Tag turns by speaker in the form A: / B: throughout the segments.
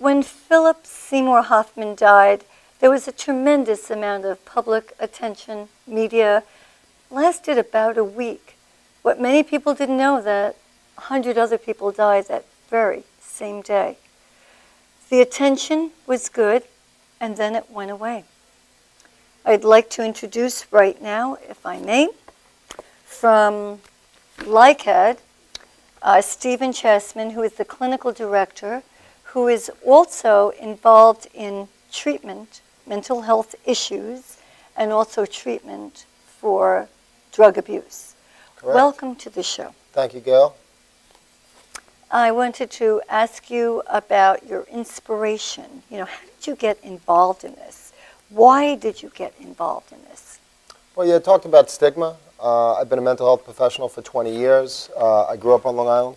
A: When Philip Seymour Hoffman died, there was a tremendous amount of public attention, media. Lasted about a week. What many people didn't know that 100 other people died that very same day. The attention was good, and then it went away. I'd like to introduce right now, if I may, from LICADD, Stephen Chassman, who is the clinical director, who is also involved in treatment, mental health issues, and also treatment for drug abuse.
B: Correct.
A: Welcome to the show.
B: Thank you, Gail.
A: I wanted to ask you about your inspiration. You know, how did you get involved in this? Why did you get involved in this?
B: Well, you talked about stigma. I've been a mental health professional for 20 years. I grew up on Long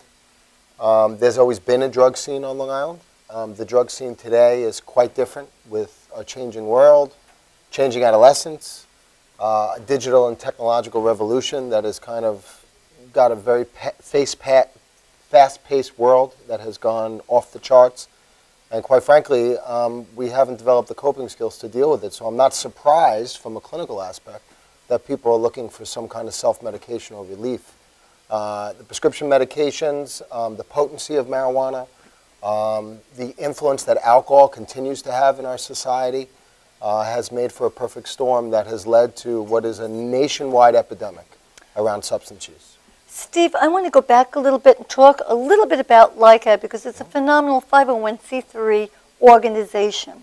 B: Island. There's always been a drug scene on Long Island. The drug scene today is quite different with a changing world, changing adolescence, a digital and technological revolution that has kind of got a very fast-paced world that has gone off the charts. And quite frankly, we haven't developed the coping skills to deal with it. So I'm not surprised from a clinical aspect that people are looking for some kind of self-medication or relief. The prescription medications, the potency of marijuana, the influence that alcohol continues to have in our society has made for a perfect storm that has led to what is a nationwide epidemic around substance use.
A: Steve, I want to go back a little bit and talk a little bit about LICADD because it's a phenomenal 501c3 organization.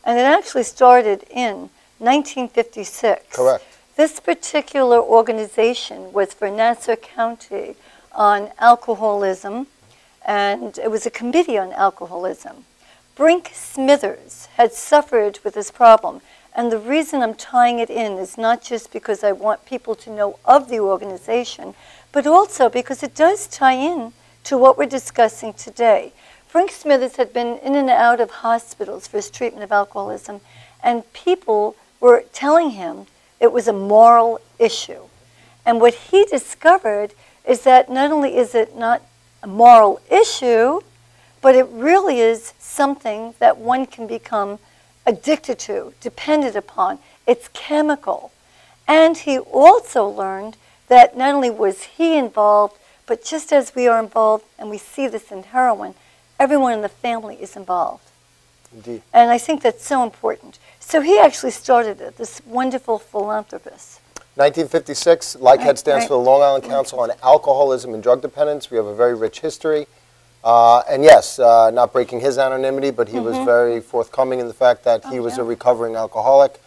A: And it actually started in 1956.
B: Correct.
A: This particular organization was for Nassau County on alcoholism, and it was a committee on alcoholism. Brink Smithers had suffered with this problem. And the reason I'm tying it in is not just because I want people to know of the organization, but also because it does tie in to what we're discussing today. Brink Smithers had been in and out of hospitals for his treatment of alcoholism, and people were telling him it was a moral issue. And what he discovered is that not only is it not a moral issue, but it really is something that one can become addicted to, dependent upon. It's chemical. And he also learned that not only was he involved, but just as we are involved, and we see this in heroin, everyone in the family is involved.
B: Indeed.
A: And I think that's so important. So he actually started it, this wonderful philanthropist.
B: 1956, LICADD stands for the Long Island Council on Alcoholism and Drug Dependence. We have a very rich history. And yes, not breaking his anonymity, but he was very forthcoming in the fact that he was a recovering alcoholic.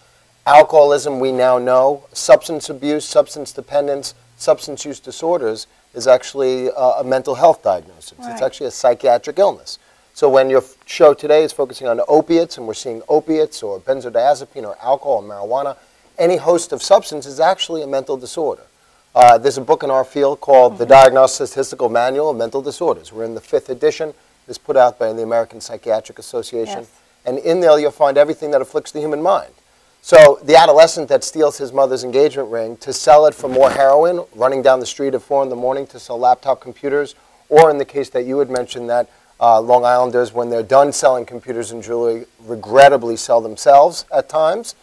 B: Alcoholism, we now know, substance abuse, substance dependence, substance use disorders is actually a mental health diagnosis. Right. It's actually a psychiatric illness. So when your show today is focusing on opiates, and we're seeing opiates or benzodiazepine or alcohol or marijuana, any host of substance is actually a mental disorder. There's a book in our field called The Diagnostic Statistical Manual of Mental Disorders. We're in the 5th edition. It's put out by the American Psychiatric Association. Yes. And in there you'll find everything that afflicts the human mind. So the adolescent that steals his mother's engagement ring to sell it for more heroin, running down the street at 4 in the morning to sell laptop computers, or in the case that you had mentioned that Long Islanders, when they're done selling computers and jewelry, regrettably sell themselves at times,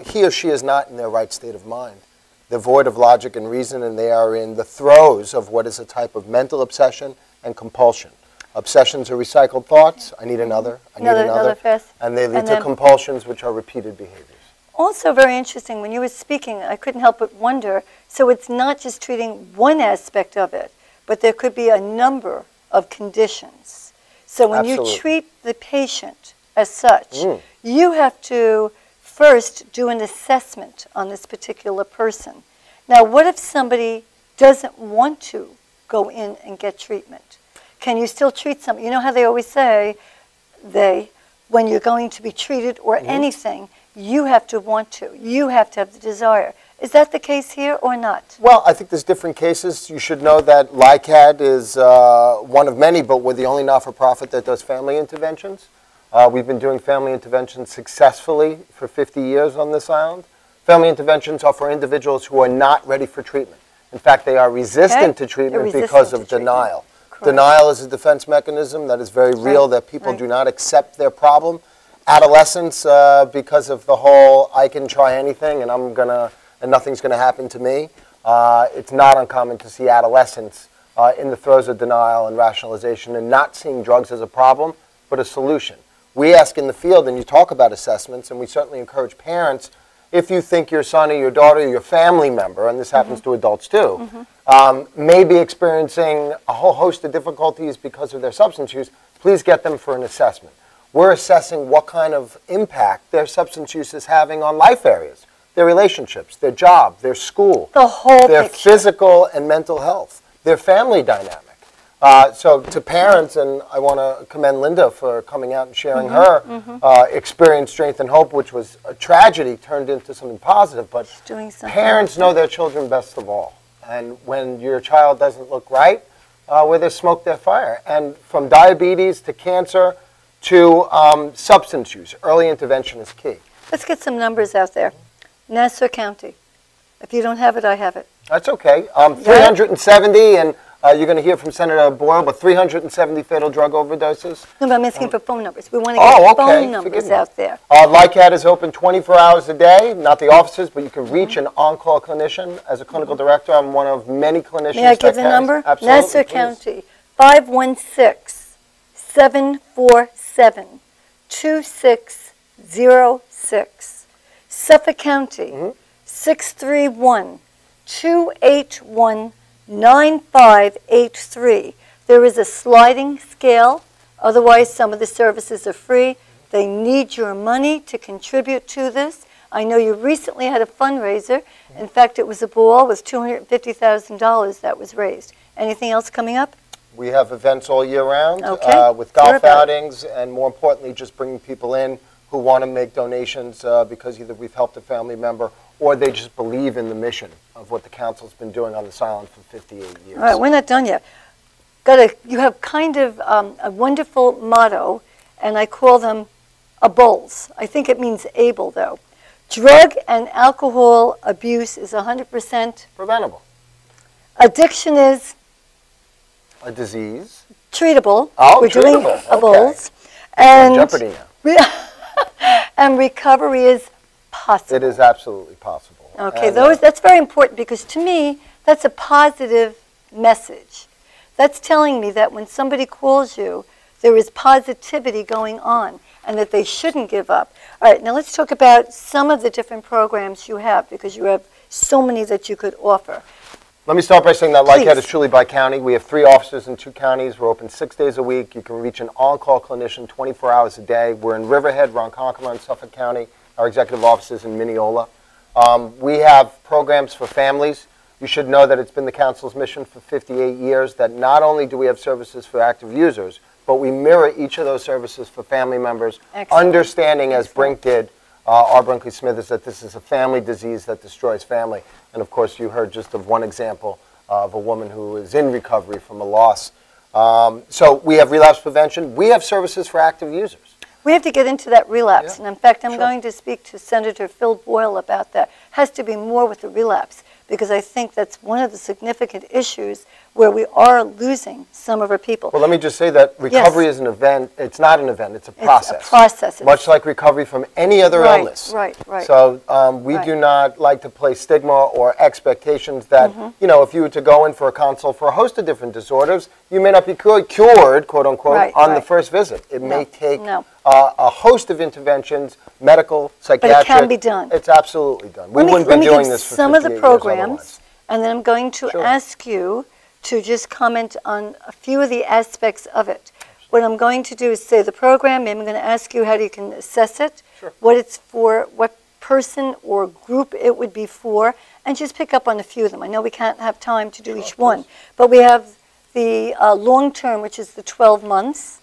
B: he or she is not in their right state of mind. They're void of logic and reason, and they are in the throes of what is a type of mental obsession and compulsion. Obsessions are recycled thoughts. I need another. I need another. And they lead to compulsions, which are repeated behaviors.
A: Also very interesting, when you were speaking, I couldn't help but wonder, so it's not just treating one aspect of it, but there could be a number of conditions. So when you treat the patient as such, you have to first do an assessment on this particular person. Now, what if somebody doesn't want to go in and get treatment? Can you still treat somebody? You know how they always say, when you're going to be treated or anything, you have to want to. You have to have the desire. Is that the case here or not?
B: Well, I think there's different cases. You should know that LICADD is one of many, but we're the only not-for-profit that does family interventions. We've been doing family interventions successfully for 50 years on this island. Family interventions are for individuals who are not ready for treatment. In fact, they are resistant to treatment because of denial. Denial is a defense mechanism that is very real, that people do not accept their problem. Adolescence, because of the whole, I can try anything and nothing's gonna happen to me. It's not uncommon to see adolescents in the throes of denial and rationalization and not seeing drugs as a problem, but a solution. We ask in the field, and you talk about assessments, and we certainly encourage parents, if you think your son or your daughter or your family member, and this happens to adults too, may be experiencing a whole host of difficulties because of their substance use, please get them for an assessment. We're assessing what kind of impact their substance use is having on life areas, their relationships, their job, their school, their physical and mental health, their family dynamic. So to parents, and I want to commend Linda for coming out and sharing her experience, strength, and hope, which was a tragedy turned into something positive, but parents know their children best of all. And when your child doesn't look right, where there's smoke, there's fire. And from diabetes to cancer to substance use, early intervention is key.
A: Let's get some numbers out there. Nassau County. If you don't have it, I have it.
B: That's okay. 370, and you're going to hear from Senator Boyle, but 370 fatal drug overdoses.
A: No, but I'm asking for phone numbers. We want to get phone numbers out there.
B: LICADD is open 24 hours a day, not the offices, but you can reach an on-call clinician. As a clinical director, I'm one of many clinicians.
A: May I give the number?
B: Absolutely,
A: Nassau County, 516-747-2606. Suffolk County, 631-281-9583. There is a sliding scale. Otherwise, some of the services are free. They need your money to contribute to this. I know you recently had a fundraiser. In fact, it was a ball with $250,000 that was raised. Anything else coming up?
B: We have events all year round with golf outings, and more importantly, just bringing people in who want to make donations because either we've helped a family member or they just believe in the mission of what the council's been doing on this island for 58 years.
A: All right, we're not done yet. You have kind of a wonderful motto, and I call them ABOLS. I think it means able, though. Drug and alcohol abuse is 100%
B: preventable.
A: Addiction is
B: a disease.
A: Treatable.
B: Oh,
A: we're doing ABOLS. And
B: Jeopardy now.
A: And recovery is possible.
B: It is absolutely possible.
A: Okay, that's very important because to me, that's a positive message. That's telling me that when somebody calls you, there is positivity going on and that they shouldn't give up. All right, now let's talk about some of the different programs you have because you have so many that you could offer.
B: Let me start by saying that LICADD is truly by county. We have 3 offices in 2 counties. We're open 6 days a week. You can reach an on-call clinician 24 hours a day. We're in Riverhead, Ronkonkoma, and Suffolk County. Our executive office is in Mineola. We have programs for families. You should know that it's been the council's mission for 58 years that not only do we have services for active users, but we mirror each of those services for family members, understanding, as Brink did, our Brinkley Smithers, that this is a family disease that destroys family. And of course, you heard just of one example of a woman who is in recovery from a loss. So we have relapse prevention. We have services for active users.
A: We have to get into that relapse. And in fact, I'm going to speak to Senator Phil Boyle about that. Has to be more with the relapse because I think that's one of the significant issues where we are losing some of our people.
B: Well, let me just say that recovery is an event. It's not an event. It's a process.
A: It's a process.
B: Much like recovery from any other illness.
A: Right.
B: So we do not like to place stigma or expectations that, you know, if you were to go in for a consult for a host of different disorders, you may not be cured, quote unquote, on the first visit. It may take a host of interventions, medical, psychiatric.
A: But it can be done.
B: It's absolutely done. We wouldn't be doing this for 58 years otherwise. Let me give some of the programs, and then I'm going to ask you to just comment on a few of the aspects of it. What I'm going to do is say the program, maybe I'm going to ask you how you can assess it, what it's for, what person or group it would be for, and just pick up on a few of them. I know we can't have time to do each one, but we have the long-term, which is the 12 months,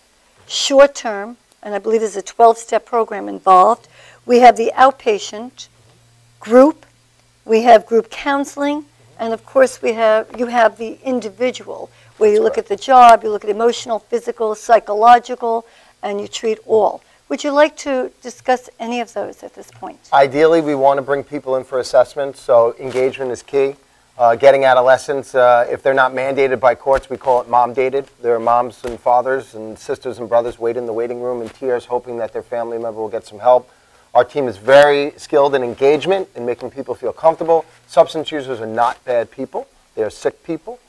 B: short-term, and I believe there's a 12-step program involved. We have the outpatient group, we have group counseling, and of course you have the individual, where you look at the job, you look at emotional, physical, psychological, and you treat all. Would you like to discuss any of those at this point? Ideally, we want to bring people in for assessment, so engagement is key. getting adolescents. If they're not mandated by courts, we call it mom-dated. There are moms and fathers and sisters and brothers wait in the waiting room in tears, hoping that their family member will get some help. Our team is very skilled in engagement, in making people feel comfortable. Substance users are not bad people. They are sick people.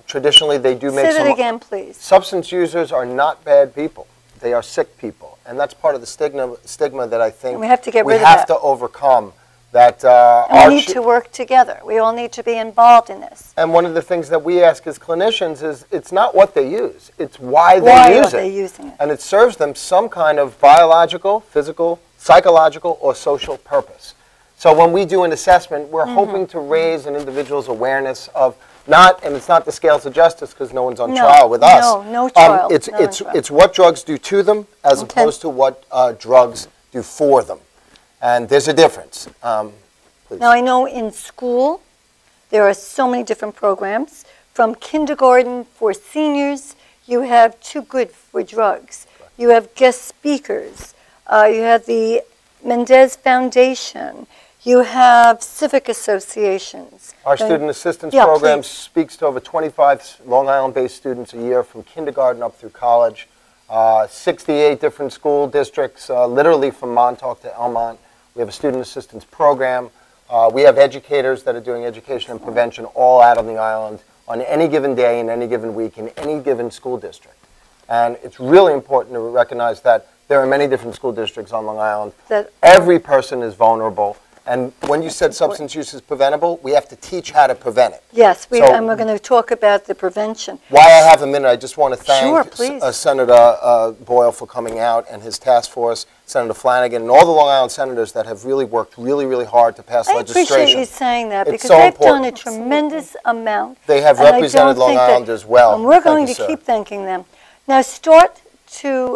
B: Traditionally, they do make
A: Say that again, please.
B: Substance users are not bad people. They are sick people. And that's part of the stigma that I think
A: and we have to get rid of
B: that. To overcome. That
A: and we need to work together. We all need to be involved in this.
B: And one of the things that we ask as clinicians is it's not what they use, it's why they use it.
A: They using it.
B: And it serves them some kind of biological, physical, psychological, or social purpose. So when we do an assessment, we're hoping to raise an individual's awareness of and it's not the scales of justice because no one's on trial with us.
A: No trial.
B: It's what drugs do to them as opposed to what drugs do for them. And there's a difference. Please.
A: Now, I know in school there are so many different programs. From kindergarten for seniors, you have Too Good for Drugs. You have guest speakers. You have the Mendez Foundation. You have civic associations.
B: Our student assistance program speaks to over 25 Long Island-based students a year from kindergarten up through college. 68 different school districts, literally from Montauk to Elmont. We have a student assistance program. We have educators that are doing education and prevention all out on the island on any given day, in any given week, in any given school district. And it's really important to recognize that there are many different school districts on Long Island. Every person is vulnerable. And when you said substance use is preventable, we have to teach how to prevent it.
A: Yes, and we're going to talk about the prevention.
B: While I have a minute, I just want to thank Senator Boyle for coming out and his task force, Senator Flanagan, and all the Long Island senators that have really worked really hard to pass legislation.
A: I appreciate you saying that because they've done a tremendous amount.
B: They have represented Long Island as well.
A: And we're going to keep thanking them. Now,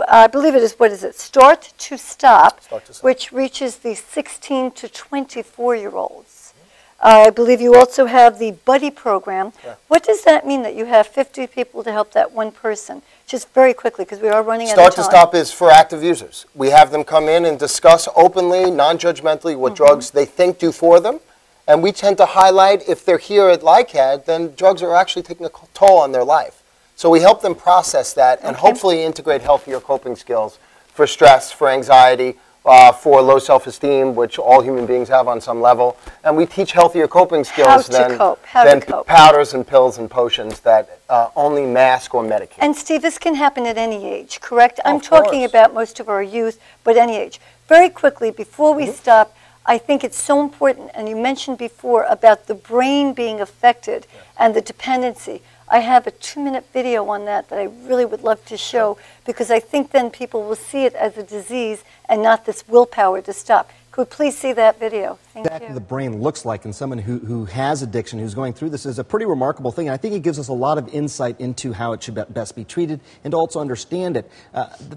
A: I believe it is, Start to Stop, which reaches the 16 to 24-year-olds. I believe you also have the Buddy program. Yeah. What does that mean that you have 50 people to help that one person? Just very quickly, because we are running out of time.
B: Start to Stop is for active users. We have them come in and discuss openly, non-judgmentally, what drugs they think do for them. And we tend to highlight, if they're here at LICADD, then drugs are actually taking a toll on their life. So we help them process that and hopefully integrate healthier coping skills for stress, for anxiety, for low self-esteem, which all human beings have on some level. And we teach healthier coping skills than powders and pills and potions that only mask or medicate.
A: And Steve, this can happen at any age, correct? I'm talking about most of our youth, but any age. Very quickly, before we stop, I think it's so important, and you mentioned before about the brain being affected and the dependency. I have a 2-minute video on that I really would love to show because I think then people will see it as a disease and not this willpower to stop. Could we please see that video? Thank you.
C: Exactly the brain looks like in someone who has addiction, who's going through this, is a pretty remarkable thing. And I think it gives us a lot of insight into how it should best be treated and to also understand it.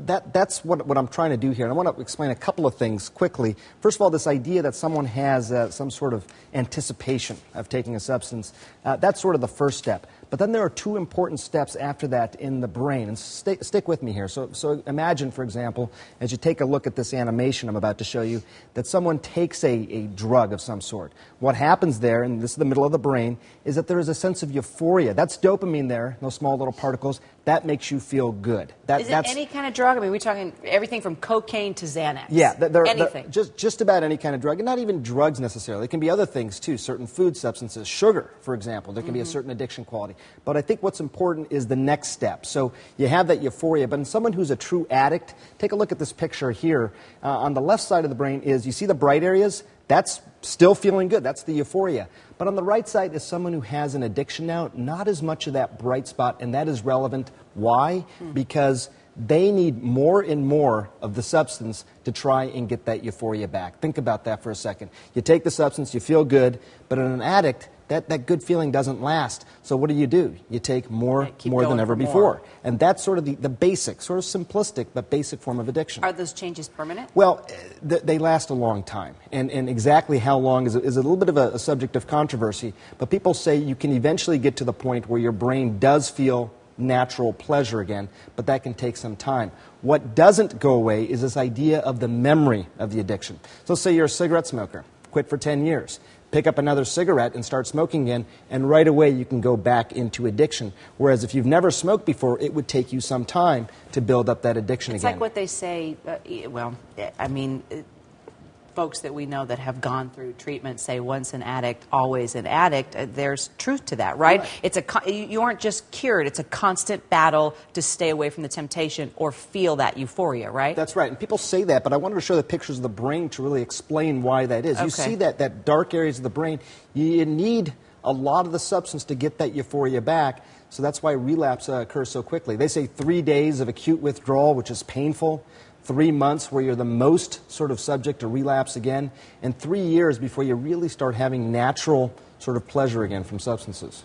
C: That's what I'm trying to do here. And I want to explain a couple of things quickly. First of all, this idea that someone has some sort of anticipation of taking a substance, that's sort of the first step. But then there are 2 important steps after that in the brain. And stick with me here. So imagine, for example, as you take a look at this animation I'm about to show you, that someone takes a drug of some sort. What happens there, and this is the middle of the brain, is that there is a sense of euphoria. That's dopamine there, those small little particles. That makes you feel good.
D: Is it any kind of drug? I mean, we're talking everything from cocaine to Xanax.
C: Yeah.
D: Anything.
C: Just about any kind of drug, and not even drugs necessarily. It can be other things, too, certain food substances. Sugar, for example. There can be a certain addiction quality. But I think what's important is the next step. So you have that euphoria, but in someone who's a true addict, take a look at this picture here. On the left side of the brain is, you see the bright areas? That's still feeling good. That's the euphoria. But on the right side is someone who has an addiction now, not as much of that bright spot, and that is relevant. Why? Because they need more and more of the substance to try and get that euphoria back. Think about that for a second. You take the substance, you feel good, but in an addict, that good feeling doesn't last. So what do? You take more than ever before. And that's sort of the basic, sort of simplistic, but basic form of addiction.
D: Are those changes permanent?
C: Well, they last a long time. And exactly how long is a little bit of a subject of controversy. But people say you can eventually get to the point where your brain does feel natural pleasure again, but that can take some time. What doesn't go away is this idea of the memory of the addiction. So say you're a cigarette smoker, quit for 10 years. pick up another cigarette and start smoking again, and right away you can go back into addiction. Whereas if you've never smoked before, it would take you some time to build up that addiction
D: It's
C: again.
D: like what they say, well, I mean, folks that we know that have gone through treatment say once an addict, always an addict. There's truth to that, right? It's you aren't just cured. It's a constant battle to stay away from the temptation or feel that euphoria, right?
C: That's right. And people say that, but I wanted to show the pictures of the brain to really explain why that is.
D: Okay.
C: You see that dark areas of the brain, you need a lot of the substance to get that euphoria back. So that's why relapse occurs so quickly. They say 3 days of acute withdrawal, which is painful, 3 months where you're the most sort of subject to relapse again, and 3 years before you really start having natural sort of pleasure again from substances.